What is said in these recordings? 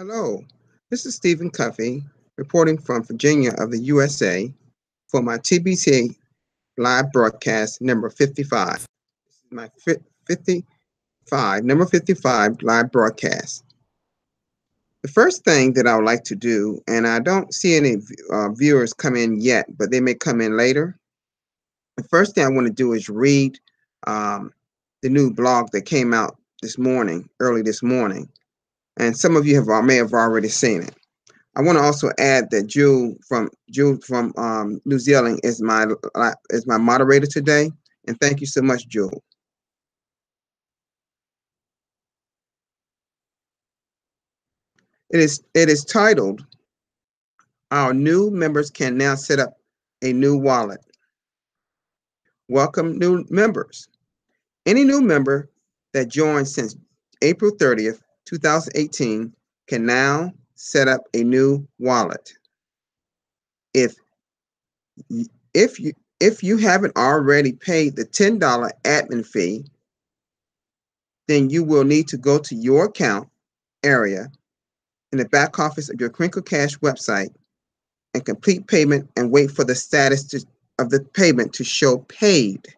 Hello, this is Stephen Cuffey reporting from Virginia of the USA for my TBC live broadcast number 55. This is my 55, number 55 live broadcast. The first thing that I would like to do, and I don't see any viewers come in yet, but they may come in later. The first thing I want to do is read the new blog that came out this morning, early this morning, and some of you may have already seen it. I want to also add that Jules from New Zealand is my moderator today, and thank you so much, Jules. It is titled, "Our new members can now set up a new wallet." Welcome, new members. Any new member that joined since April 30th, 2018 can now set up a new wallet. If you haven't already paid the $10 admin fee, then you will need to go to your account area in the back office of your Crinkle Cash website and complete payment and wait for the status of the payment to show paid.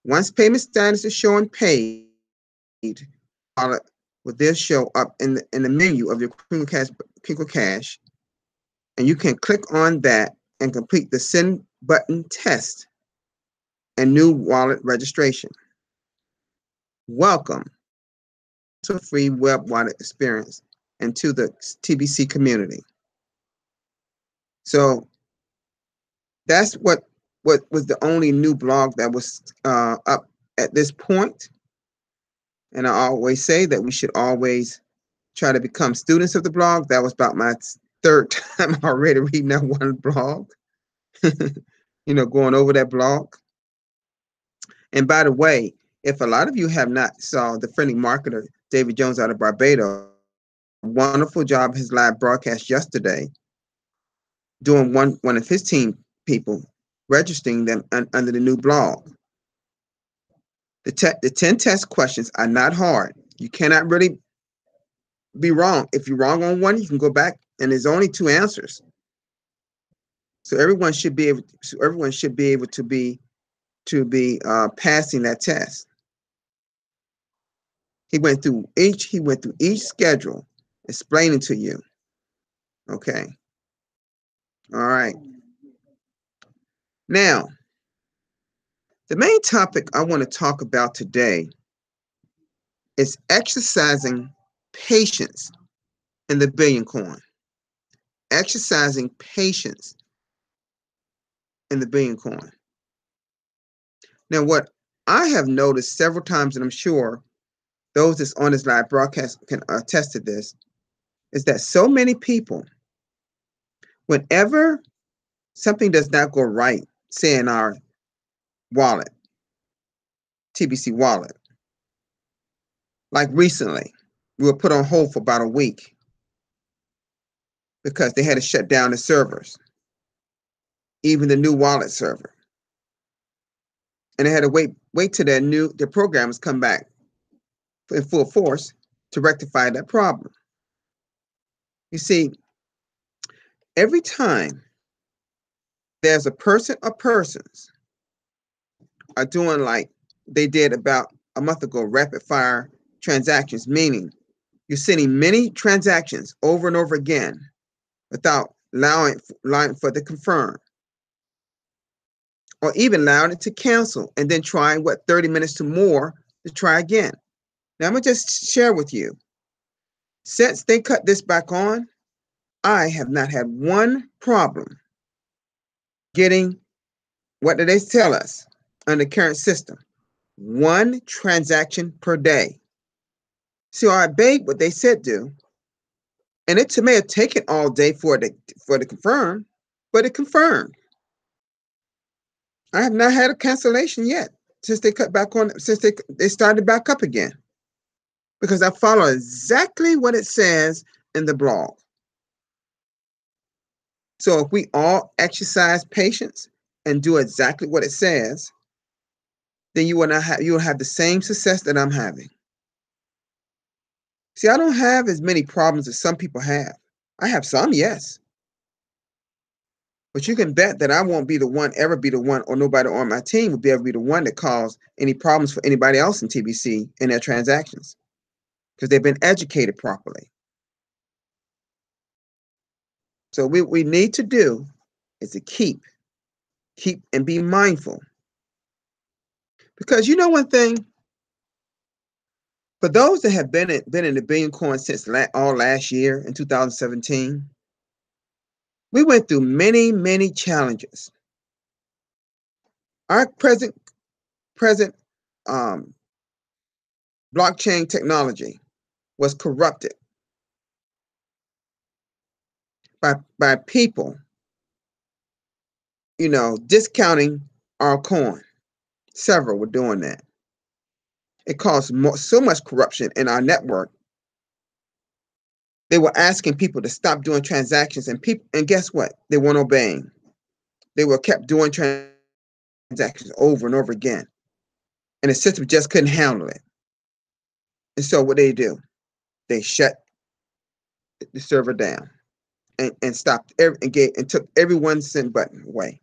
Once payment status is showing paid, wallet will then show up in the menu of your Crinkle Cash, and you can click on that and complete the send button test and new wallet registration. Welcome to a free web wallet experience and to the TBC community. So that's what was the only new blog that was up at this point. And I always say that we should always try to become students of the blog. That was about my third time already reading that one blog, going over that blog. And by the way, if a lot of you have not saw the friendly marketer, David Jones out of Barbados, wonderful job his live broadcast yesterday, doing one of his team people, registering them under the new blog. The 10 test questions are not hard. You cannot really be wrong. If you're wrong on one, you can go back, and there's only 2 answers. So everyone should be able to be passing that test. He went through each schedule, explaining to you. Okay. All right. Now, the main topic I want to talk about today is exercising patience in the Billion Coin. Exercising patience in the Billion Coin. Now, what I have noticed several times, and I'm sure those that's on this live broadcast can attest to this, is that so many people, whenever something does not go right, say in our wallet, TBC wallet, like recently, we were put on hold for about a week because they had to shut down the servers, even the new wallet server. And they had to wait till their programmers come back in full force to rectify that problem. You see, every time there's a person or persons are doing like they did about a month ago, rapid fire transactions, meaning you're sending many transactions over and over again without allowing for the confirm, or even allowing it to cancel and then trying 30 minutes to more to try again. Now I'm gonna just share with you, since they cut this back on, I have not had one problem getting, what did they tell us under current system? 1 transaction per day. So I obeyed what they said do, and it may have taken all day for it to confirm, but it confirmed. I have not had a cancellation yet since they cut back on, since they started back up again, because I follow exactly what it says in the blog. So if we all exercise patience and do exactly what it says, then you will have the same success that I'm having. See, I don't have as many problems as some people have. I have some, yes. But you can bet that I won't be the one, ever be the one, or nobody on my team will be ever be the one that cause any problems for anybody else in TBC in their transactions because they've been educated properly. So what we need to do is to keep and be mindful. Because you know one thing, for those that have been in the billion coin since all last year in 2017, we went through many challenges. Our present um, blockchain technology was corrupted by people, discounting our coin. Several were doing that. It caused so much corruption in our network. They were asking people to stop doing transactions, and guess what? They weren't obeying. They were kept doing transactions over and over again, and the system just couldn't handle it. And so what they do? They shut the server down and stopped and took everyone's send button away.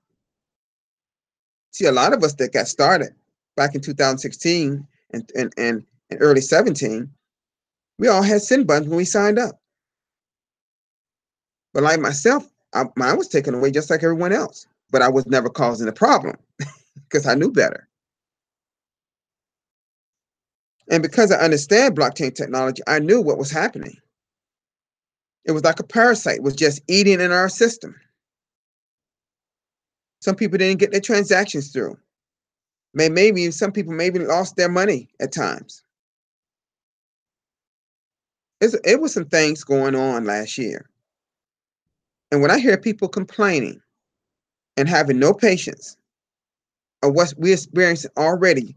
See, a lot of us that got started back in 2016 and early 17, we all had send buttons when we signed up. But like myself, mine was taken away just like everyone else. But I was never causing a problem because I knew better. And because I understand blockchain technology, I knew what was happening. It was like a parasite was just eating in our system. Some people didn't get their transactions through. Maybe some people lost their money at times. It was some things going on last year. And when I hear people complaining and having no patience of what we experienced already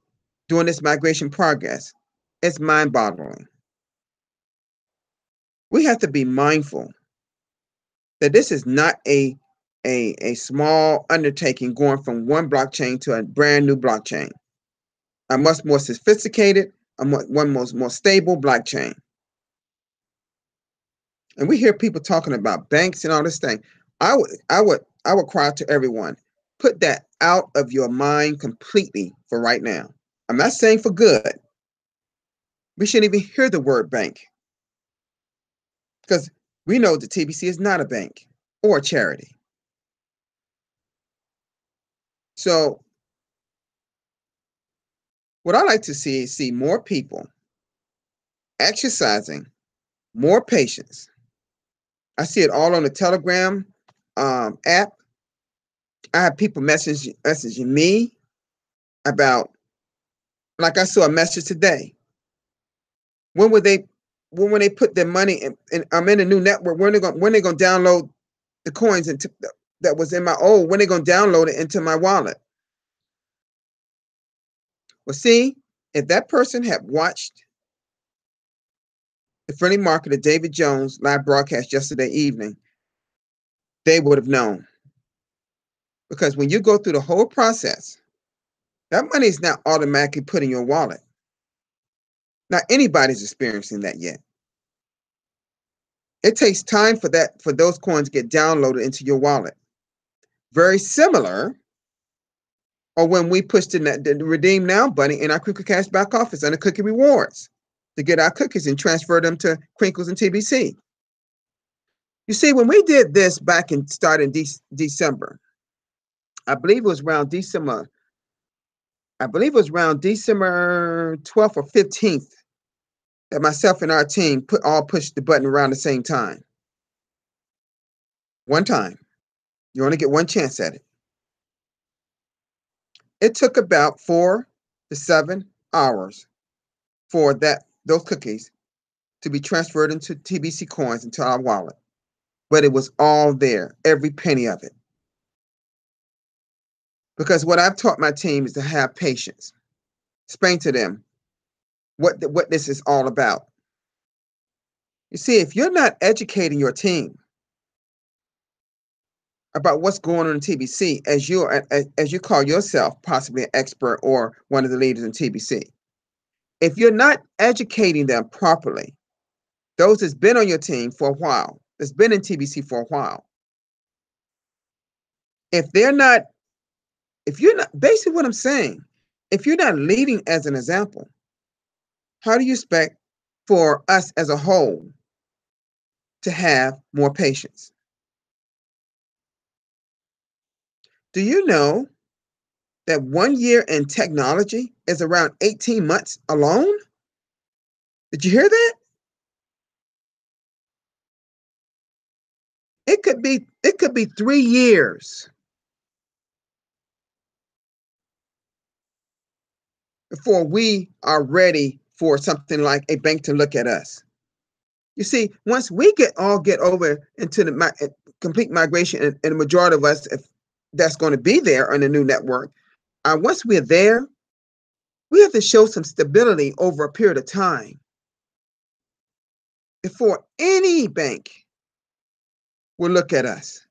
during this migration progress, it's mind-boggling. We have to be mindful that this is not a small undertaking going from one blockchain to a brand new blockchain, a much more sophisticated, more stable blockchain. And we hear people talking about banks and all this thing. I would cry to everyone, put that out of your mind completely for right now. I'm not saying for good. We shouldn't even hear the word bank because we know the TBC is not a bank or a charity. So what I like to see is more people exercising more patience. I see it all on the Telegram app. I have people messaging me about, like I saw a message today. When will they put their money in? And I'm in a new network. When they gonna download the coins that was in my old? When they gonna download it into my wallet? Well, see, if that person had watched the friendly marketer David Jones live broadcast yesterday evening, they would have known. Because when you go through the whole process, that money is not automatically put in your wallet. Not anybody's experiencing that yet. It takes time for those coins to get downloaded into your wallet. Very similar, or when we pushed the Redeem Now button in our Crinkle Cash back office under Cookie Rewards to get our cookies and transfer them to Crinkles and TBC. You see, when we did this back in December, I believe it was around December 12th or 15th that myself and our team pushed the button around the same time. One time. You only get one chance at it. It took about 4 to 7 hours for those cookies to be transferred into TBC coins into our wallet. But it was all there, every penny of it. Because what I've taught my team is to have patience. Explain to them what this is all about. You see, if you're not educating your team about what's going on in TBC, as you call yourself possibly an expert or one of the leaders in TBC, if you're not educating them properly, those that's been on your team for a while, that's been in TBC for a while, if they're not, if you're not, basically what I'm saying, if you're not leading as an example, how do you expect for us as a whole to have more patience? Do you know that 1 year in technology is around 18 months alone? Did you hear that? It could be 3 years before we are ready for something like a bank to look at us. You see, once we get over into the complete migration, and the majority of us, if that's going to be there on the new network, once we're there, we have to show some stability over a period of time before any bank will look at us.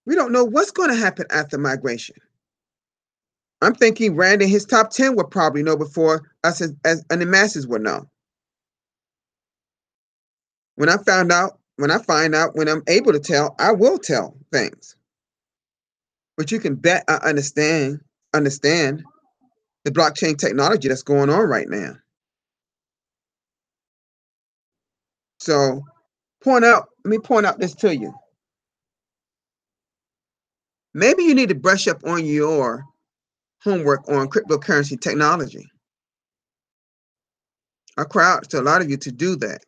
We don't know what's going to happen after migration. I'm thinking Rand and his top 10 will probably know before us and the masses will know. When I find out, when I'm able to tell, I will tell things. But you can bet I understand the blockchain technology that's going on right now. So let me point out this to you. Maybe you need to brush up on your homework on cryptocurrency technology. I cry out to a lot of you to do that.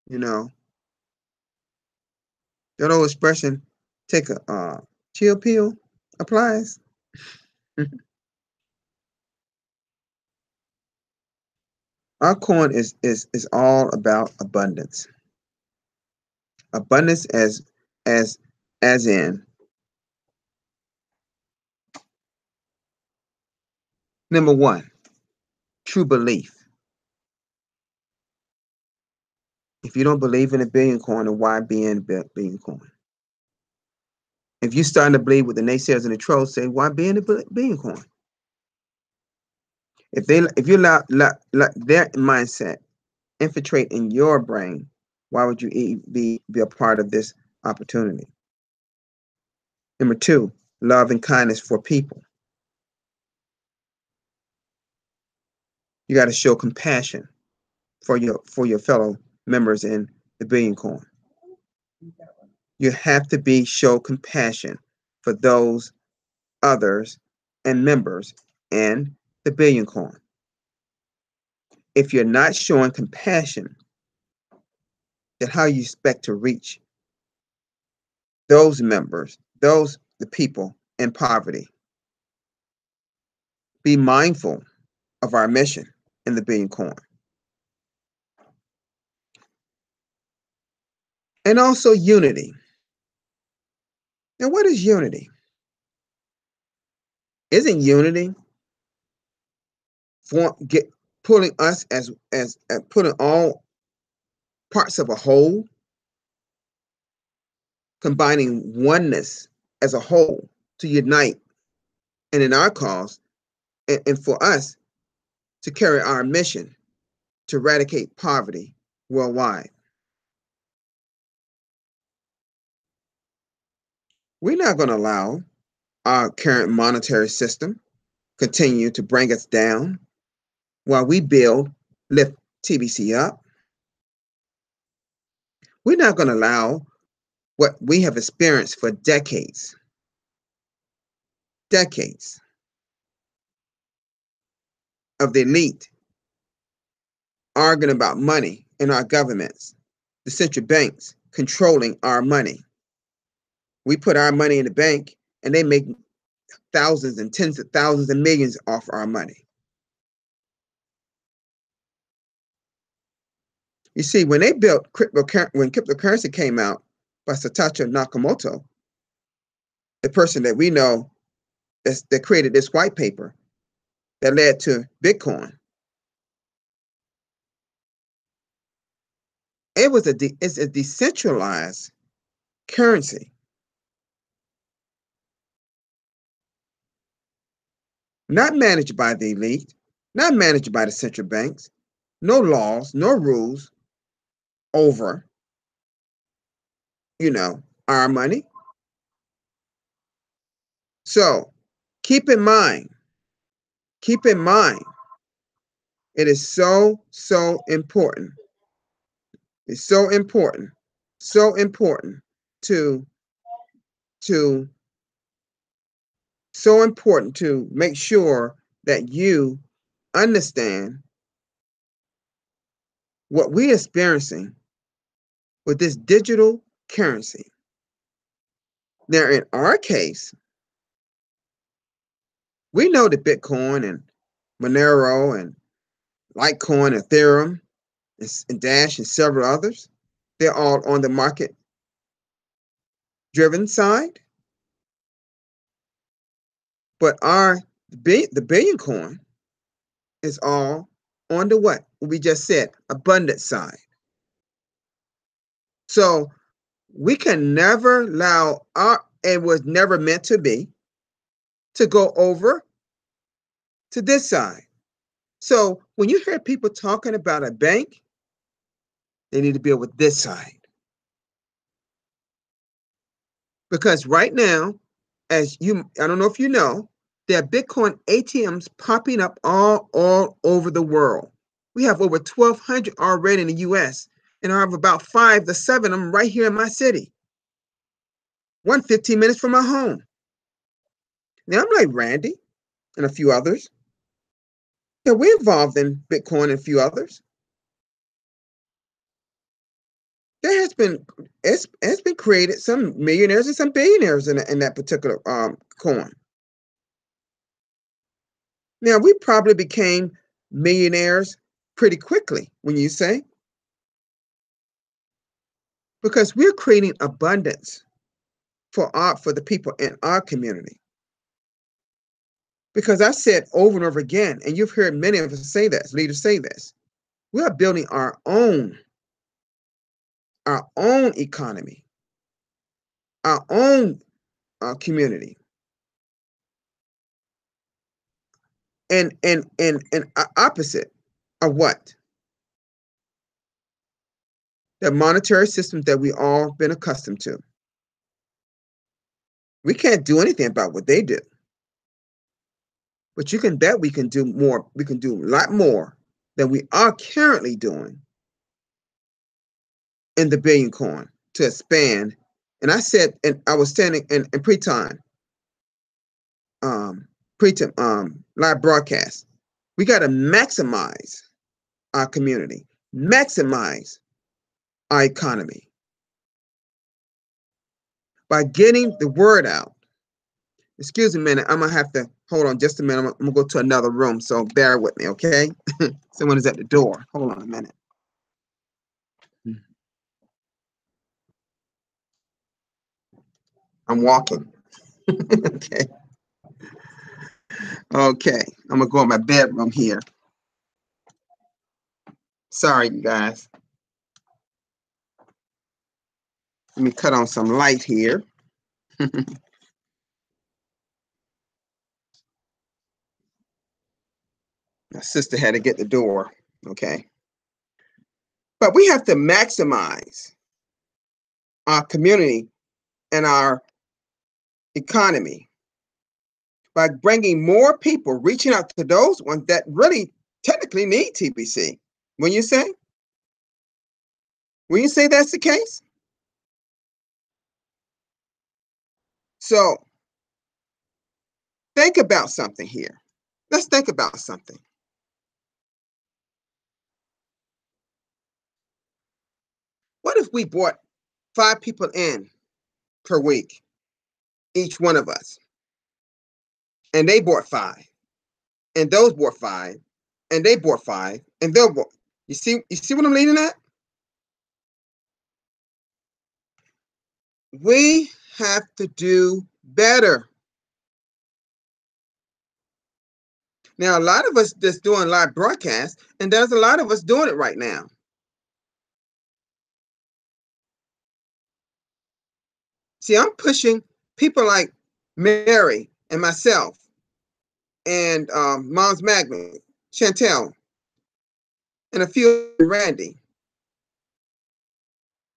You know, that old expression, take a chill pill, applies. Our coin is all about abundance. Abundance as in number one, true belief. If you don't believe in a billion coin, then why be in a billion coin? If you're starting to believe what the naysayers and the trolls say, why be in a billion coin? If you allow their mindset infiltrate in your brain, why would you be a part of this opportunity? Number two, love and kindness for people. You got to show compassion for your fellow members in the billion coin. You have to show compassion for those others and members in the billion coin. If you're not showing compassion, then how you expect to reach those members, the people in poverty? Be mindful of our mission in the billion coin. And also unity. Now, what is unity? Isn't unity pulling us as putting all parts of a whole, combining oneness as a whole to unite, and in our cause, and for us to carry our mission to eradicate poverty worldwide? We're not going to allow our current monetary system continue to bring us down while we lift TBC up. We're not going to allow what we have experienced for decades of the elite arguing about money in our governments, the central banks controlling our money. We put our money in the bank and they make thousands and tens of thousands and millions off our money. You see, when they built when cryptocurrency came out by Satoshi Nakamoto, the person that we know that created this white paper that led to Bitcoin, it's a decentralized currency. not managed by the elite, not managed by the central banks, no laws, no rules over, our money. So keep in mind, keep in mind, it is so, so important. It's so important to, to, so important to make sure that you understand what we're experiencing with this digital currency. Now, in our case, we know that Bitcoin and Monero and Litecoin, Ethereum, and Dash and several others, they're all on the market-driven side. But the billion coin is all on the what we just said, abundant side. So we can never allow it was never meant to be, to go over to this side. So when you hear people talking about a bank, they need to be with this side. Because right now, I don't know if you know, there are Bitcoin ATMs popping up all over the world. We have over 1,200 already in the US, and I have about 5 to 7 of them right here in my city. 15 minutes from my home. Now, I'm like Randy and a few others. Yeah, we're involved in Bitcoin and a few others. There has been created some millionaires and some billionaires in that particular coin. Now, we probably became millionaires pretty quickly, when you say, because we're creating abundance for the people in our community. Because I said over and over again, and you've heard many of us say this, leaders say this, we are building our own economy, our own community. And opposite of what? The monetary system that we all been accustomed to. We can't do anything about what they do. But you can bet we can do more. We can do a lot more than we are currently doing in the billion coin to expand. And I said, and I was standing in pre-time live broadcast. We got to maximize our community, maximize our economy by getting the word out. Excuse me a minute. I'm going to have to hold on just a minute. I'm going to go to another room. So bear with me, okay? Someone is at the door. Hold on a minute. I'm walking. Okay. Okay. I'm going to go in my bedroom here. Sorry, you guys. Let me cut on some light here. My sister had to get the door. Okay. But we have to maximize our community and our economy by bringing more people, reaching out to those ones that really technically need TBC. When you say that's the case? So think about something here. Let's think about something. What if we brought 5 people in per week, each one of us, and they bought 5, and those bought 5, and they bought 5, and they'll bought. You see what I'm leading at? We have to do better. Now, a lot of us just doing live broadcasts, and there's a lot of us doing it right now. See, I'm pushing people like Mary and myself and Mom's Magnet, Chantel, and a few, Randy.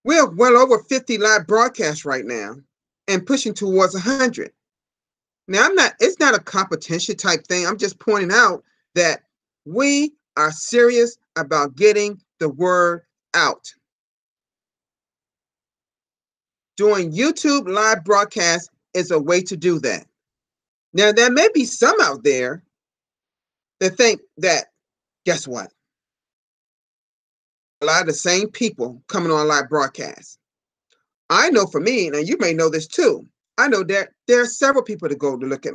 We're well over 50 live broadcasts right now and pushing towards 100. Now, it's not a competition type thing. I'm just pointing out that we are serious about getting the word out. Doing YouTube live broadcasts is a way to do that. Now, there may be some out there that think that, guess what? A lot of the same people coming on live broadcasts. I know for me, and you may know this too, I know that there are several people that go to look at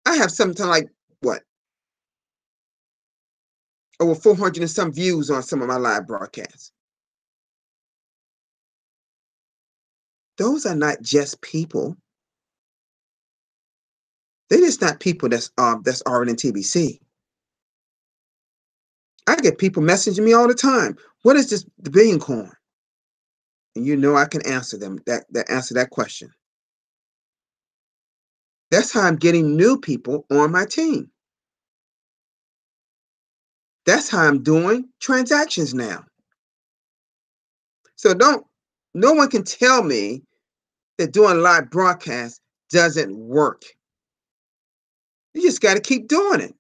I have something like, what, over 400 and some views on some of my live broadcasts. Those are not just people. They're just not people that's already in TBC. I get people messaging me all the time. What is this, the billion coin? And you know I can answer them, answer that question. That's how I'm getting new people on my team. That's how I'm doing transactions now. So no one can tell me that doing live broadcasts doesn't work. You just got to keep doing it.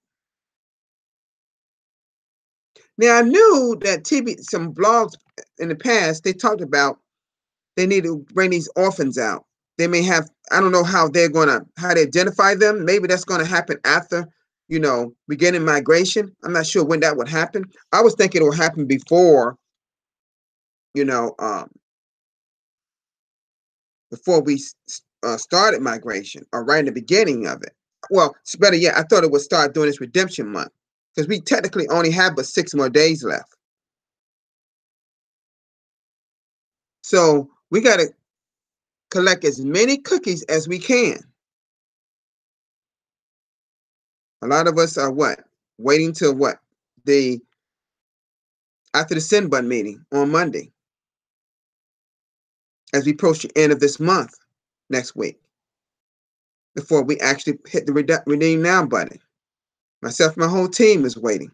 Now, I knew that some blogs in the past, they talked about they need to bring these orphans out. They may have, I don't know how they identify them. Maybe that's going to happen after, beginning migration. I'm not sure when that would happen. I was thinking it would happen before, before we started migration, or right in the beginning of it. Well, it's better yet, I thought it would start during this redemption month, because we technically only have but 6 more days left. So we got to collect as many cookies as we can. A lot of us are waiting till after the send button meeting on Monday, as we approach the end of this month next week, before we actually hit the redeem now button. Myself and my whole team is waiting.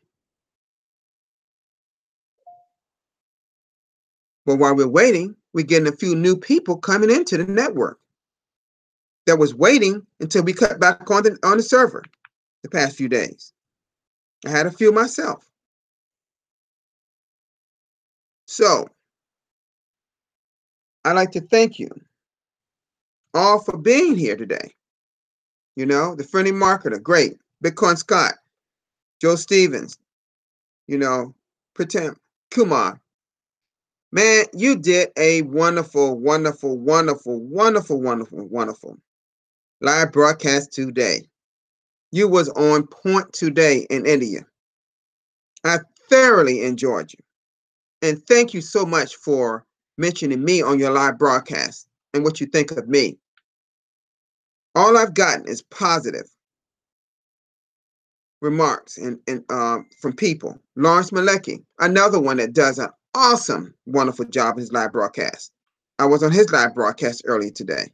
But while we're waiting, we're getting a few new people coming into the network that was waiting until we cut back on the server the past few days. I had a few myself. So I'd like to thank you all for being here today. The friendly marketer, great. Bitcoin Scott, Joe Stevens, Pretend Kumar. Man, you did a wonderful, wonderful, wonderful, wonderful, wonderful, wonderful live broadcast today. You was on point today in India. I thoroughly enjoyed you. And thank you so much for mentioning me on your live broadcast and what you think of me. All I've gotten is positive remarks and from people. Lawrence Malecki, another one that does an awesome, wonderful job in his live broadcast. I was on his live broadcast earlier today.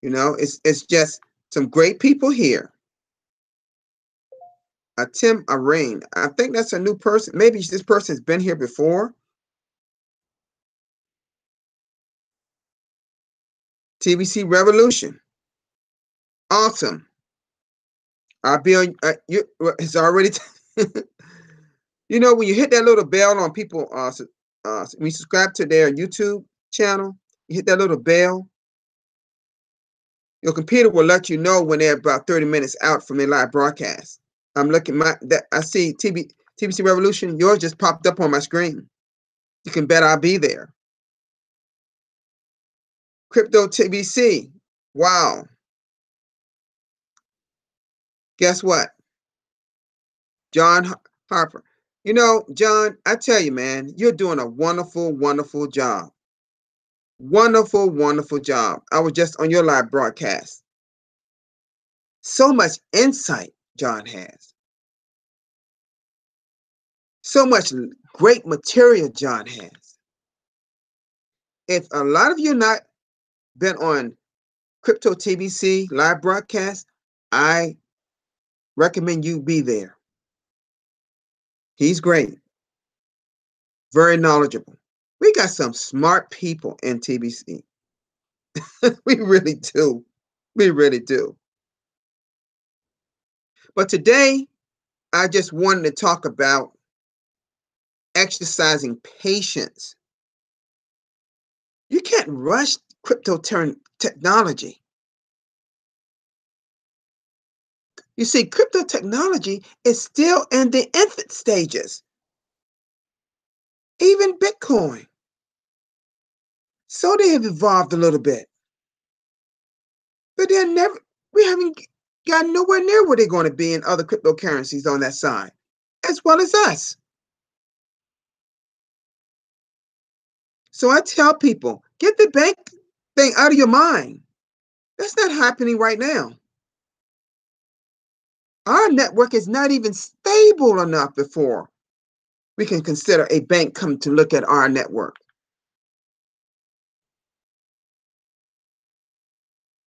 It's just some great people here. Tim Arain, I think that's a new person. Maybe this person's been here before. TBC Revolution. Awesome. I'll be on. It's already. When you hit that little bell on people, when you subscribe to their YouTube channel, you hit that little bell. Your computer will let you know when they're about 30 minutes out from their live broadcast. I'm looking I see TBC Revolution. Yours just popped up on my screen. You can bet I'll be there. Crypto TBC. Wow. Guess what? John Harper. John, I tell you, man, you're doing a wonderful, wonderful job. Wonderful, wonderful job. I was just on your live broadcast. So much insight John has. So much great material John has. If a lot of you not been on Crypto TBC live broadcast, I recommend you be there. He's great, very knowledgeable. We got some smart people in TBC. We really do. We really do. But today, I just wanted to talk about exercising patience. You can't rush crypto technology. You see, crypto technology is still in the infant stages, even Bitcoin. So they have evolved a little bit, but we haven't gotten nowhere near where they're going to be in other cryptocurrencies on that side, as well as us. So I tell people, get the bank thing out of your mind. That's not happening right now. Our network is not even stable enough before we can consider a bank come to look at our network.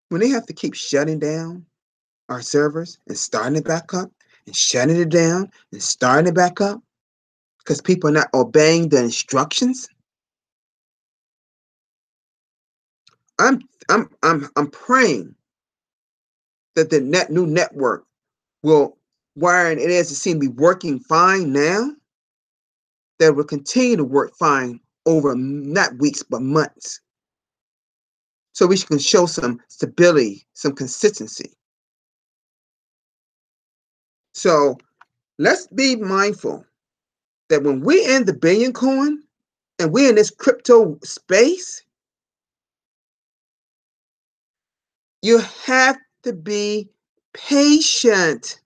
When they have to keep shutting down our servers and starting it back up and shutting it down and starting it back up because people are not obeying the instructions, I'm praying that the new network will, wiring it is, it seems to be working fine now, that will continue to work fine over not weeks but months, so we can show some stability, some consistency. So let's be mindful that when we're in the billion coin and we're in this crypto space, you have to be patient.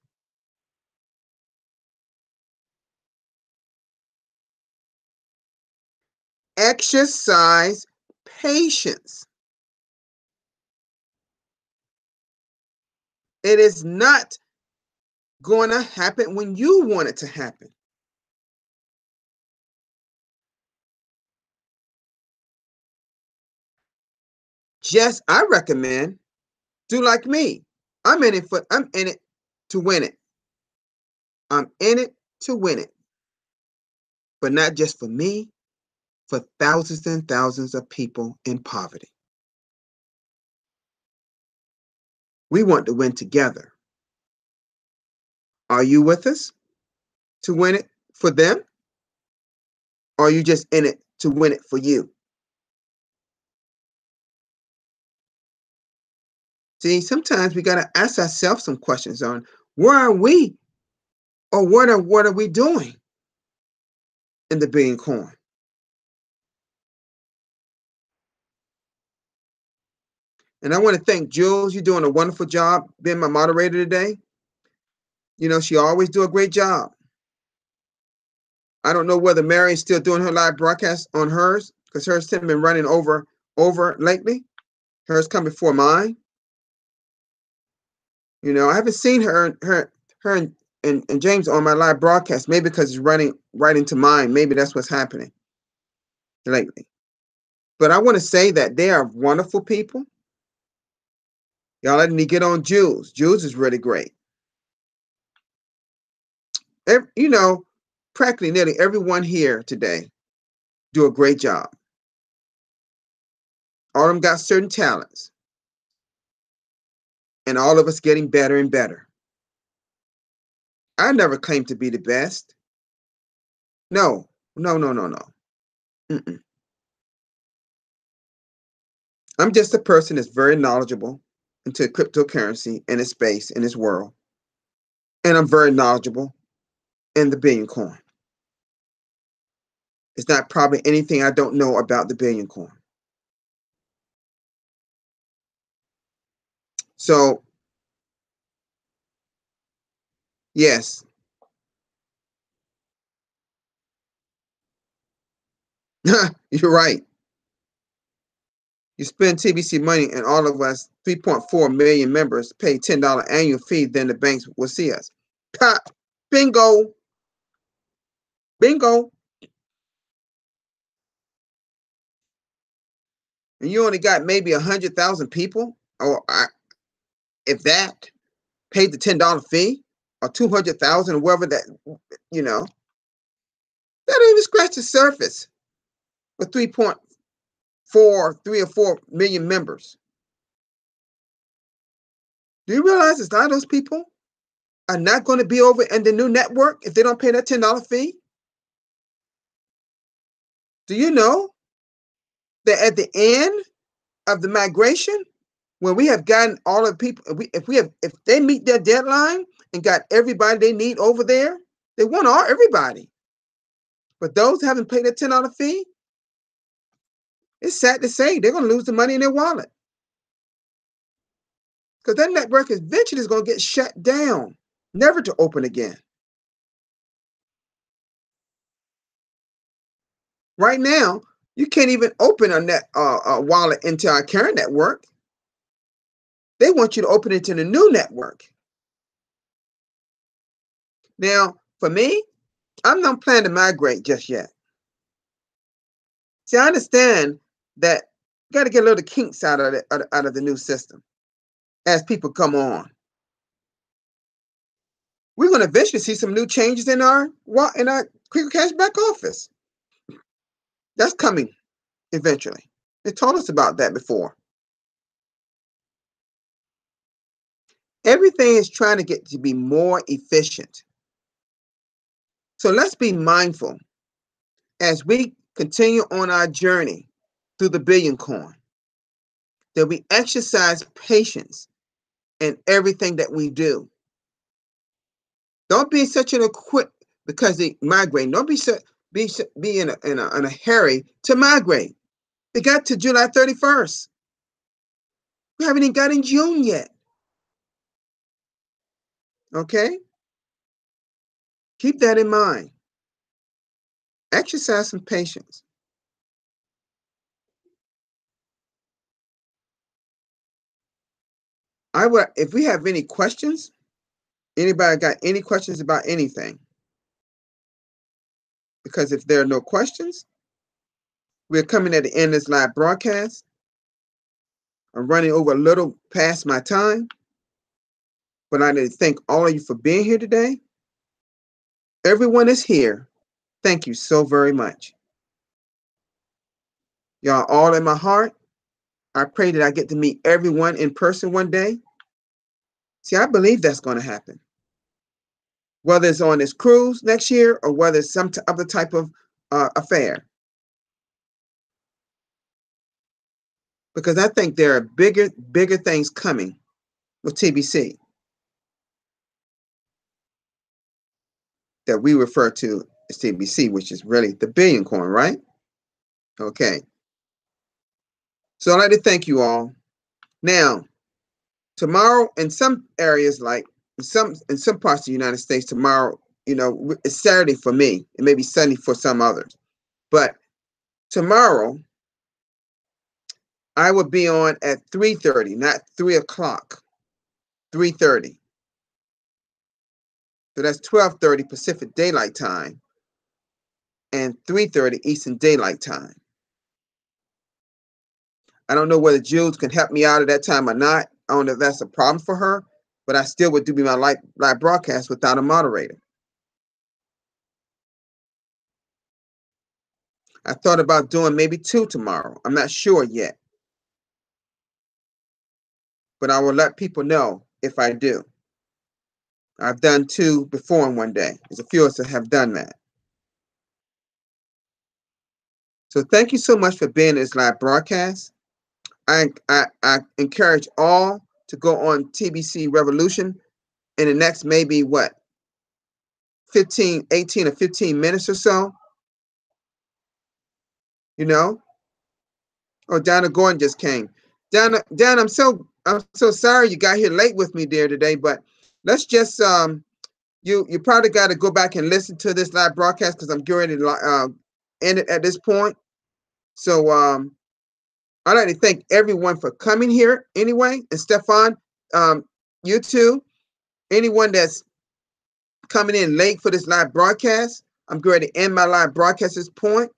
Exercise patience. It is not going to happen when you want it to happen. Just, I recommend, do like me. I'm in it to win it. I'm in it to win it. But not just for me, for thousands and thousands of people in poverty. We want to win together. Are you with us to win it for them? Or are you just in it to win it for you? See, sometimes we got to ask ourselves some questions on where are we, or what are we doing in the billion coin? And I want to thank Jules. You're doing a wonderful job being my moderator today. You know, she always do a great job. I don't know whether Mary's still doing her live broadcast on hers, because hers has been running over lately. Hers come before mine. You know, I haven't seen her and James on my live broadcast. Maybe because it's running right into mine. Maybe that's what's happening lately. But I want to say that they are wonderful people. Y'all let me get on Jules. Jules is really great. You know, practically nearly everyone here today do a great job. All of them got certain talents. And all of us getting better and better. I never claimed to be the best. No. Mm-mm. I'm just a person that's very knowledgeable into cryptocurrency and its space in this world. And I'm very knowledgeable in the billion coin. It's not probably anything I don't know about the billion coin. So, yes, you're right. You spend TBC money and all of us 3.4 million members pay $10 annual fee, then the banks will see us. Ha! Bingo. Bingo. And you only got maybe 100,000 people or if that, paid the $10 fee or 200,000 or whatever that, you know, that don't even scratch the surface with 3 or 4 million members. Do you realize it's a lot of those people are not going to be over in the new network if they don't pay that $10 fee? Do you know that at the end of the migration, when we have gotten all of the people, if they meet their deadline and got everybody they need over there, they want everybody. But those who haven't paid that $10 fee, it's sad to say they're going to lose the money in their wallet. Because that network eventually is going to get shut down, never to open again. Right now, you can't even open a wallet into our current network. They want you to open it to the new network. Now, for me, I'm not planning to migrate just yet. See, I understand that you got to get a little kinks out of the new system as people come on. We're going to eventually see some new changes in our Quicker Cash back office. That's coming eventually. They told us about that before. Everything is trying to get to be more efficient. So let's be mindful as we continue on our journey through the Billion Coin, that we exercise patience in everything that we do. Don't be such a quick because they migrate. Don't be in a hurry to migrate. It got to July 31st. We haven't even got in June yet. Okay? Keep that in mind. Exercise some patience. If we have any questions, anybody got any questions about anything? Because if there are no questions, we're coming at the end of this live broadcast. I'm running over a little past my time, but I need to thank all of you for being here today. Everyone is here. Thank you so very much. Y'all all in my heart. I pray that I get to meet everyone in person one day. See, I believe that's going to happen. Whether it's on this cruise next year or whether it's some other type of affair. Because I think there are bigger things coming with TBC that we refer to as TBC, which is really the Billion Coin, right? Okay. So I'd like to thank you all. Now, tomorrow in some areas, like in some parts of the United States, tomorrow, it's Saturday for me. It may be Sunday for some others. But tomorrow, I will be on at 3:30, not 3 o'clock. 3:30. So that's 12:30 Pacific Daylight Time and 3:30 Eastern Daylight Time. I don't know whether Jules can help me out at that time or not. I don't know if that's a problem for her, but I still would do my live broadcast without a moderator. I thought about doing maybe 2 tomorrow. I'm not sure yet. But I will let people know if I do. I've done 2 before in one day. There's a few of us that have done that. So thank you so much for being in this live broadcast. I encourage all to go on TBC Revolution in the next maybe 18 or 15 minutes or so. Oh, Donna Gordon just came. Donna, I'm so sorry you got here late with me there today, but let's just you probably got to go back and listen to this live broadcast because I'm getting ready to end it at this point. So I'd like to thank everyone for coming here anyway. And Stefan, you too. Anyone that's coming in late for this live broadcast, I'm going to end my live broadcast at this point.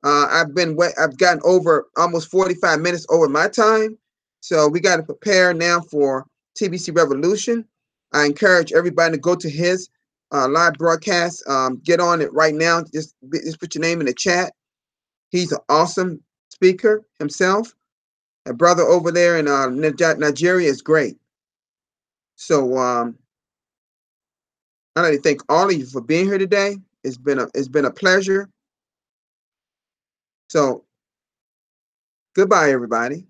I've gotten over almost 45 minutes over my time. So we got to prepare now for TBC Revolution. I encourage everybody to go to his live broadcast. Get on it right now. Just put your name in the chat. He's an awesome speaker himself. A brother over there in Nigeria is great. So I'd like to thank all of you for being here today. It's been a pleasure. So goodbye, everybody.